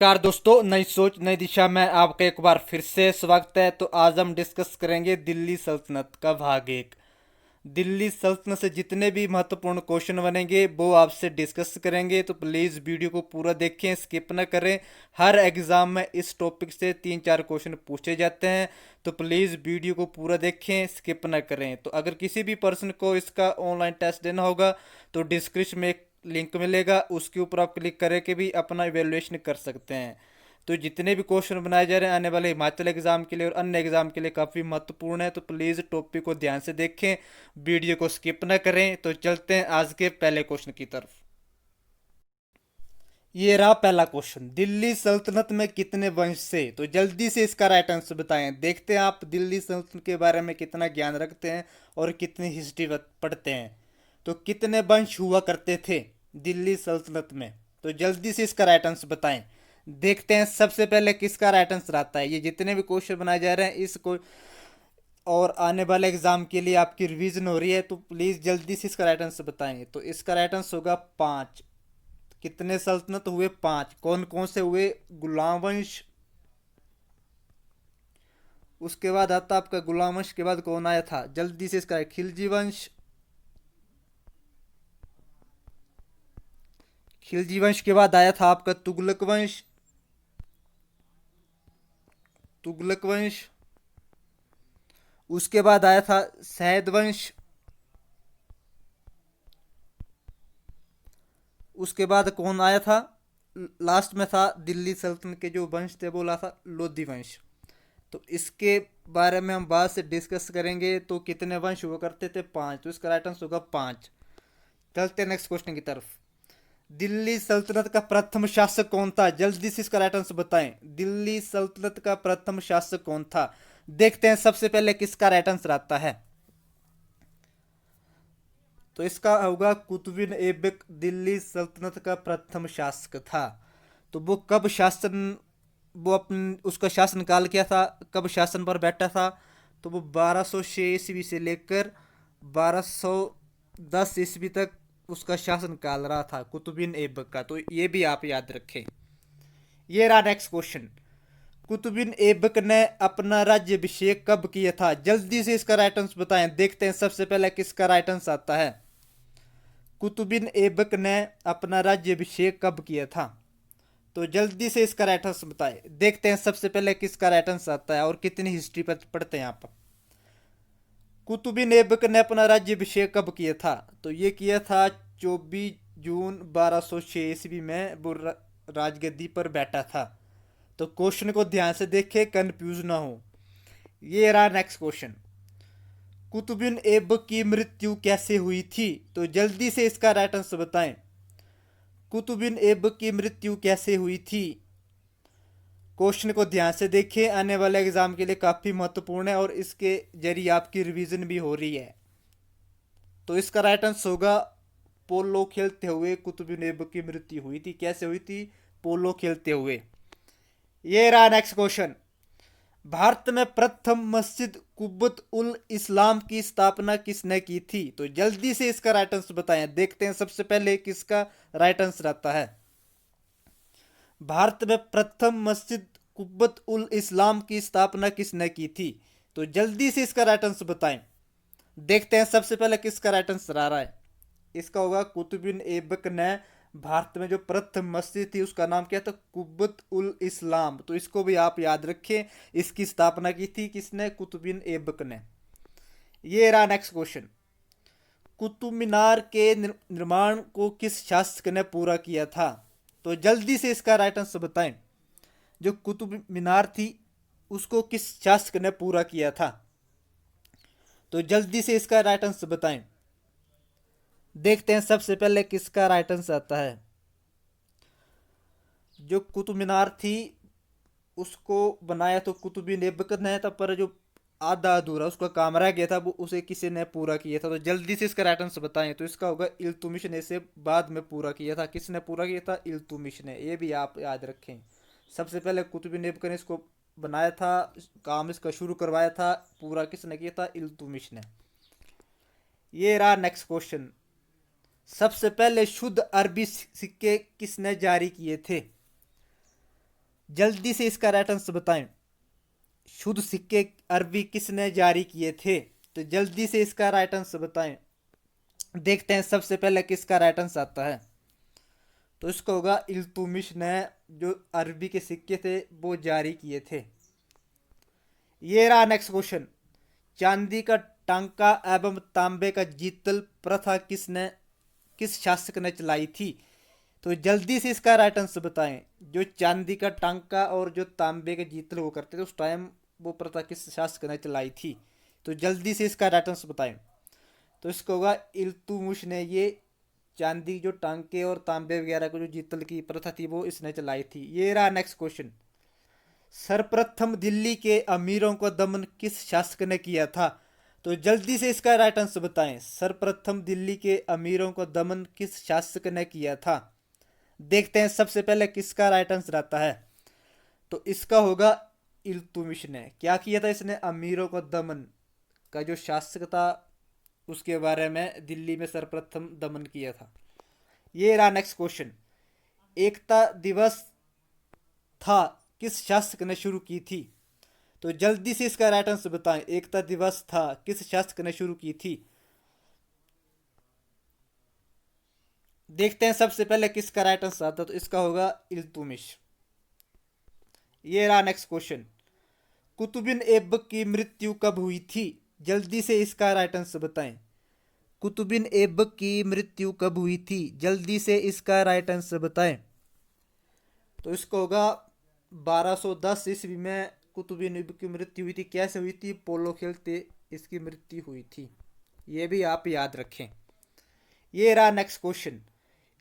नमस्कार दोस्तों, नई सोच नई दिशा में आपका एक बार फिर से स्वागत है। तो आज हम डिस्कस करेंगे दिल्ली सल्तनत का भाग एक। दिल्ली सल्तनत से जितने भी महत्वपूर्ण क्वेश्चन बनेंगे वो आपसे डिस्कस करेंगे, तो प्लीज़ वीडियो को पूरा देखें, स्किप न करें। हर एग्जाम में इस टॉपिक से 3-4 क्वेश्चन पूछे जाते हैं, तो प्लीज़ वीडियो को पूरा देखें, स्किप न करें। तो अगर किसी भी पर्सन को इसका ऑनलाइन टेस्ट देना होगा तो डिस्क्रिप्शन में एक लिंक मिलेगा, उसके ऊपर आप क्लिक करके भी अपना इवेलुएशन कर सकते हैं। तो जितने भी क्वेश्चन बनाए जा रहे हैं आने वाले हिमाचल एग्जाम के लिए और अन्य एग्जाम के लिए काफ़ी महत्वपूर्ण है, तो प्लीज़ टॉपिक को ध्यान से देखें, वीडियो को स्किप ना करें। तो चलते हैं आज के पहले क्वेश्चन की तरफ। ये रहा पहला क्वेश्चन, दिल्ली सल्तनत में कितने वंश से? तो जल्दी से इसका राइट आंसर बताएं। देखते हैं आप दिल्ली सल्तनत के बारे में कितना ज्ञान रखते हैं और कितनी हिस्ट्री पढ़ते हैं। तो कितने वंश हुआ करते थे दिल्ली सल्तनत में? तो जल्दी से इसका राइट आंसर बताएं। देखते हैं सबसे पहले किसका राइट आंसर आता है। ये जितने भी क्वेश्चन बनाए जा रहे हैं इसको और आने वाले एग्जाम के लिए आपकी रिवीजन हो रही है, तो प्लीज़ जल्दी से इसका राइट आंसर बताएंगे। तो इसका राइट आंसर होगा 5। कितने सल्तनत हुए? 5। कौन कौन से हुए? गुलाम वंश, उसके बाद आता आपका गुलाम वंश के बाद कौन आया था? जल्दी से इसका खिलजी वंश, खिलजी वंश के बाद आया था आपका तुगलक वंश, तुगलक वंश, उसके बाद आया था सैद वंश, उसके बाद कौन आया था? लास्ट में था दिल्ली सल्तनत के जो वंश थे बोला था लोधी वंश। तो इसके बारे में हम बाद से डिस्कस करेंगे। तो कितने वंश हुआ करते थे? 5। तो इसका राइट आंसर होगा 5। चलते नेक्स्ट क्वेश्चन की तरफ। दिल्ली सल्तनत का प्रथम शासक कौन था? जल्दी से इसका राइट आंसर बताएं। दिल्ली सल्तनत का प्रथम शासक कौन था? देखते हैं सबसे पहले किसका राइट आंसर आता है। तो इसका होगा कुतुबुद्दीन ऐबक दिल्ली सल्तनत का प्रथम शासक था। तो वो कब शासन, वो अपन उसका शासन काल क्या था, कब शासन पर बैठा था? तो वो 1206 ईस्वी से लेकर 1210 ईस्वी तक उसका शासन काल रहा था कुतुबुद्दीन ऐबक का। तो ये भी आप याद रखें। ये रहा नेक्स्ट क्वेश्चन, कुतुबुद्दीन ऐबक ने अपना राज्यभिषेक कब किया था? जल्दी से इसका राइट आंसर बताएं। देखते हैं सबसे पहले किसका राइट आंसर आता है। कुतुबुद्दीन ऐबक ने अपना राज्यभिषेक कब किया था? तो जल्दी से इसका राइट आंसर बताएं। देखते हैं सबसे पहले किसका राइट आंसर आता है और कितनी हिस्ट्री पर पढ़ते हैं आप। कुतुबुद्दीन ऐबक ने अपना राज्यभिषेक कब किया था? तो ये किया था 24 जून 1206 ईस्वी में वो राजगद्दी पर बैठा था। तो क्वेश्चन को ध्यान से देखें, कंफ्यूज ना हो। ये रहा नेक्स्ट क्वेश्चन, कुतुबुद्दीन ऐबक की मृत्यु कैसे हुई थी? तो जल्दी से इसका राइट आंसर बताएं। कुतुबुद्दीन ऐबक की मृत्यु कैसे हुई थी? क्वेश्चन को ध्यान से देखिए, आने वाले एग्जाम के लिए काफ़ी महत्वपूर्ण है और इसके जरिए आपकी रिवीजन भी हो रही है। तो इसका राइट आंसर होगा पोलो खेलते हुए कुतुबुद्दीन ऐबक की मृत्यु हुई थी। कैसे हुई थी? पोलो खेलते हुए। ये रहा नेक्स्ट क्वेश्चन, भारत में प्रथम मस्जिद कुब्बत उल इस्लाम की स्थापना किसने की थी? तो जल्दी से इसका राइट आंसर बताएं। देखते हैं सबसे पहले किसका राइट आंसर आता है। भारत में प्रथम मस्जिद कुब्बत उल इस्लाम की स्थापना किसने की थी? तो जल्दी से इसका राइट आंसर बताएं। देखते हैं सबसे पहले किसका राइट आंसर आ रहा है। इसका होगा कुतुबुद्दीन ऐबक ने भारत में जो प्रथम मस्जिद थी उसका नाम क्या था? कुब्बत उल इस्लाम। तो इसको भी आप याद रखें, इसकी स्थापना की थी किसने? कुतुबुद्दीन ऐबक ने। ये रहा नेक्स्ट क्वेश्चन, कुतुब मीनार के निर्माण को किस शासक ने पूरा किया था? तो जल्दी से इसका राइट आंसर बताएं। जो कुतुब मीनार थी उसको किस शासक ने पूरा किया था? तो जल्दी से इसका राइट आंसर बताएं। देखते हैं सबसे पहले किसका राइट आंसर आता है। जो कुतुब मीनार थी उसको बनाया तो कुतुबुद्दीन ऐबक ने था, पर जो आधा अधूरा उसका काम रह गया था वो उसे किसी ने पूरा किया था। तो जल्दी से इसका राइट आंसर बताएं। तो इसका होगा इल्तुमिश ने इसे बाद में पूरा किया था। किसने पूरा किया था? इल्तुमिश ने। ये भी आप याद रखें। सबसे पहले कुतुबुद्दीन ऐबक ने इसको बनाया था, काम इसका शुरू करवाया था, पूरा किसने किया था? इल्तुमिश ने। ये रहा नेक्स्ट क्वेश्चन, सबसे पहले शुद्ध अरबी सिक्के किसने जारी किए थे? जल्दी से इसका राइट आंसर बताएं। शुद्ध सिक्के अरबी किसने जारी किए थे? तो जल्दी से इसका राइट आंसर बताएं। देखते हैं सबसे पहले किसका राइट आंसर आता है। तो इसका होगा इल्तुमिश ने जो अरबी के सिक्के थे वो जारी किए थे। ये रहा नेक्स्ट क्वेश्चन। चांदी का टांका एवं तांबे का जीतल प्रथा किस शासक ने चलाई थी? तो जल्दी से इसका राइट आंसर बताएं। जो चांदी का टांका और जो तांबे के जीतल वो करते थे उस टाइम वो प्रथा किस शासक ने चलाई थी? तो जल्दी से इसका राइट आंसर बताएं। तो इसका होगा इल्तुमिश ने ये चांदी जो टांके और तांबे वगैरह को जो जीतल की प्रथा थी वो इसने चलाई थी। ये रहा नेक्स्ट क्वेश्चन। सर्वप्रथम दिल्ली के अमीरों को दमन किस शासक ने किया था? तो जल्दी से इसका राइट आंसर बताएं। सर्वप्रथम दिल्ली के अमीरों को दमन किस शासक ने किया था? देखते हैं सबसे पहले किसका राइट आंसर आता है। तो इसका होगा इल्तुमिश ने। क्या किया था इसने? अमीरों को दमन का जो शासक था उसके बारे में दिल्ली में सर्वप्रथम दमन किया था। ये रहा नेक्स्ट क्वेश्चन। एकता दिवस था किस शासक ने शुरू की थी? तो जल्दी से इसका राइट आंसर बताएं। एकता दिवस था किस शासक ने शुरू की थी? देखते हैं सबसे पहले किसका राइट आंसर आता है। तो इसका होगा इल्तुमिश। ये रहा नेक्स्ट क्वेश्चन। कुतुबिन ऐबक की मृत्यु कब हुई थी? जल्दी से इसका राइट आंसर बताएं। कुतुबिन ऐबक की मृत्यु कब हुई थी? जल्दी से इसका राइट आंसर बताएं। तो इसको होगा 1210 ईस्वी में कुतुबिन ऐबक की मृत्यु हुई थी। कैसे हुई थी? पोलो खेलते इसकी मृत्यु हुई थी। ये भी आप याद रखें। ये रहा नेक्स्ट क्वेश्चन।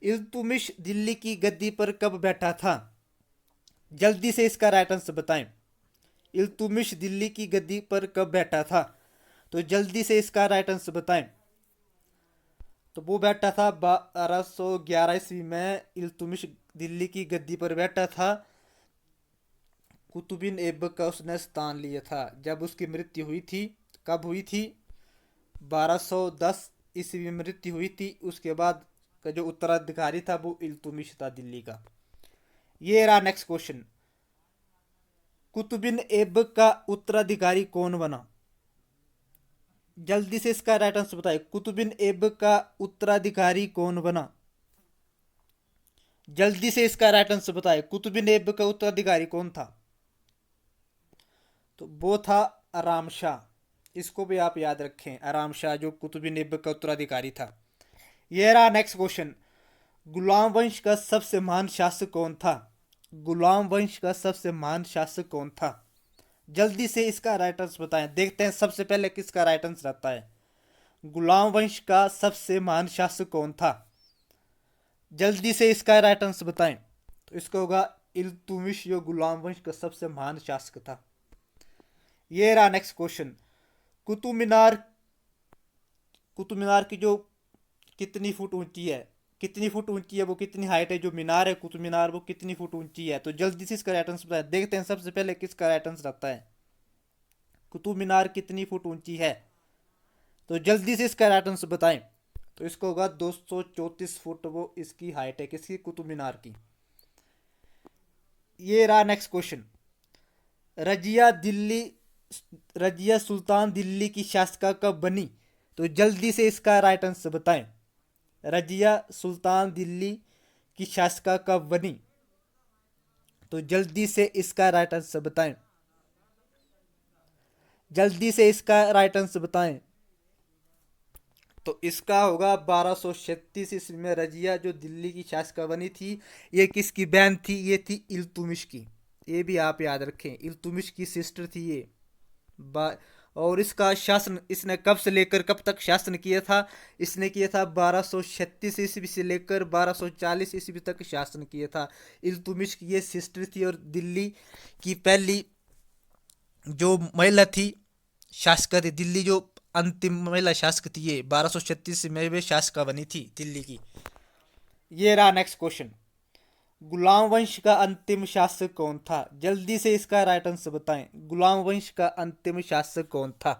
इल्तुमिश दिल्ली की गद्दी पर कब बैठा था? जल्दी से इसका राइट आंसर बताएं। इल्तुमिश दिल्ली की गद्दी पर कब बैठा था? तो जल्दी से इसका राइट आंसर बताएं। तो वो बैठा था 1211 ईस्वी में इल्तुमिश दिल्ली की गद्दी पर बैठा था। कुतुबिन ऐबक का उसने स्थान लिया था। जब उसकी मृत्यु हुई थी, कब हुई थी? 1210 ईस्वी में मृत्यु हुई थी। उसके बाद का जो उत्तराधिकारी था वो इल्तुमिश था दिल्ली का। ये रहा नेक्स्ट क्वेश्चन। कुतुबिन ऐबक का उत्तराधिकारी कौन बना? जल्दी से इसका राइट आंसर बताइए। कुतुबिन ऐबक का उत्तराधिकारी कौन बना? जल्दी से इसका राइट आंसर बताइए। कुतुबिन ऐबक का उत्तराधिकारी कौन था? तो वो था आराम शाह। इसको भी आप याद रखें। आराम शाह जो कुतुबिन ऐबक का उत्तराधिकारी था। यह रहा नेक्स्ट क्वेश्चन। गुलाम वंश का सबसे महान शासक कौन था? गुलाम वंश का सबसे महान शासक कौन था? जल्दी से इसका राइट आंसर बताएं। देखते हैं सबसे पहले किसका राइट आंसर आता है। गुलाम वंश का सबसे महान शासक कौन था? जल्दी से इसका राइट आंसर बताएं। तो इसका होगा इल्तुमिश जो गुलाम वंश का सबसे महान शासक था। ये रहा नेक्स्ट क्वेश्चन। कुतुब मीनार कुतुब मीनार की जो कितनी फुट ऊंची है? कितनी फुट ऊंची है वो? कितनी हाइट है जो मीनार है कुतुब मीनार वो कितनी फुट ऊंची है? तो जल्दी से इसका राइट आंसर बताएं। देखते हैं सबसे पहले किसका राइट आंसर आता है। कुतुब मीनार कितनी फुट ऊंची है? तो जल्दी से इसका राइट आंसर बताएं। तो इसको होगा 234 फुट वो इसकी हाइट है किसकी? कुतुब मीनार की। ये रहा नेक्स्ट क्वेश्चन। रजिया दिल्ली रजिया सुल्तान दिल्ली की शासिका कब बनी? तो जल्दी से इसका राइट आंसर बताएं। रजिया सुल्तान दिल्ली की शासिका कब बनी? तो जल्दी से इसका राइट आंसर बताएं। जल्दी से इसका राइट आंसर बताएं। तो इसका होगा 1236 ईस्वी में रजिया जो दिल्ली की शासिका बनी थी। ये किसकी बहन थी? ये थी इल्तुमिश की। ये भी आप याद रखें। इल्तुमिश की सिस्टर थी ये। और इसका शासन इसने कब से लेकर कब तक शासन किया था? इसने किया था 1236 ईस्वी से लेकर 1240 ईस्वी तक शासन किया था। इल्तुमिश की ये सिस्टर थी और दिल्ली की पहली जो महिला थी शासक थी। दिल्ली जो अंतिम महिला शासक थी ये 1236 में वे शासका बनी थी दिल्ली की। ये रहा नेक्स्ट क्वेश्चन। गुलाम वंश का अंतिम शासक कौन था? जल्दी से इसका राइट आंसर बताएं। गुलाम वंश का अंतिम शासक कौन था?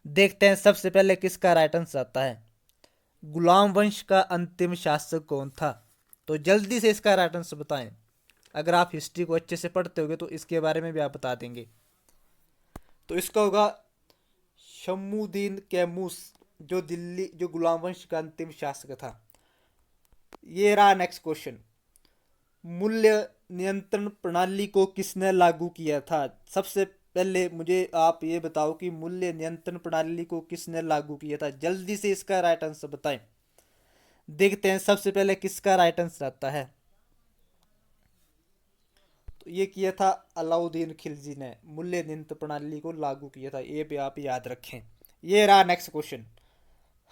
देखते हैं सबसे पहले किसका राइट आंसर आता है। गुलाम वंश का अंतिम शासक कौन था? तो जल्दी से इसका राइट आंसर बताएं। अगर आप हिस्ट्री को अच्छे से पढ़ते होगे तो इसके बारे में भी आप बता देंगे। तो इसका होगा शम्मुद्दीन कैमूस, जो दिल्ली जो गुलाम वंश का अंतिम शासक था। ये रहा नेक्स्ट क्वेश्चन। मूल्य नियंत्रण प्रणाली को किसने लागू किया था? सबसे पहले मुझे आप ये बताओ कि मूल्य नियंत्रण प्रणाली को किसने लागू किया था? जल्दी से इसका राइट आंसर बताएं। देखते हैं सबसे पहले किसका राइट आंसर आता है। तो ये किया था अलाउद्दीन खिलजी ने, मूल्य नियंत्रण प्रणाली को लागू किया था। ये भी आप याद रखें। ये रहा नेक्स्ट क्वेश्चन।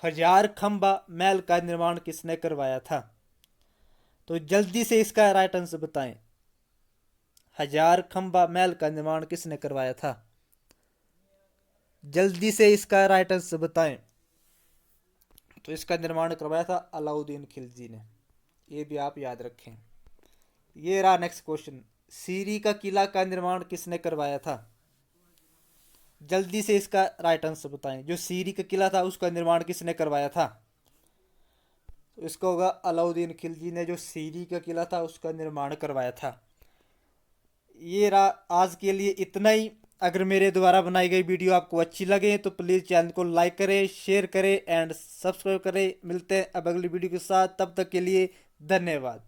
हजार खंबा महल का निर्माण किसने करवाया था? तो जल्दी से इसका राइट आंसर बताएं। हजार खंबा महल का निर्माण किसने करवाया था? जल्दी से इसका राइट आंसर बताएं। तो इसका निर्माण करवाया था अलाउद्दीन खिलजी ने। ये भी आप याद रखें। ये रहा नेक्स्ट क्वेश्चन। सीरी का किला का निर्माण किसने करवाया था? जल्दी से इसका राइट आंसर बताएं। जो सीरी का किला था उसका निर्माण किसने करवाया था? तो इसका होगा अलाउद्दीन खिलजी ने जो सीरी का किला था उसका निर्माण करवाया था। ये रहा आज के लिए इतना ही। अगर मेरे द्वारा बनाई गई वीडियो आपको अच्छी लगे तो प्लीज़ चैनल को लाइक करें, शेयर करें एंड सब्सक्राइब करें। मिलते हैं अब अगली वीडियो के साथ, तब तक के लिए धन्यवाद।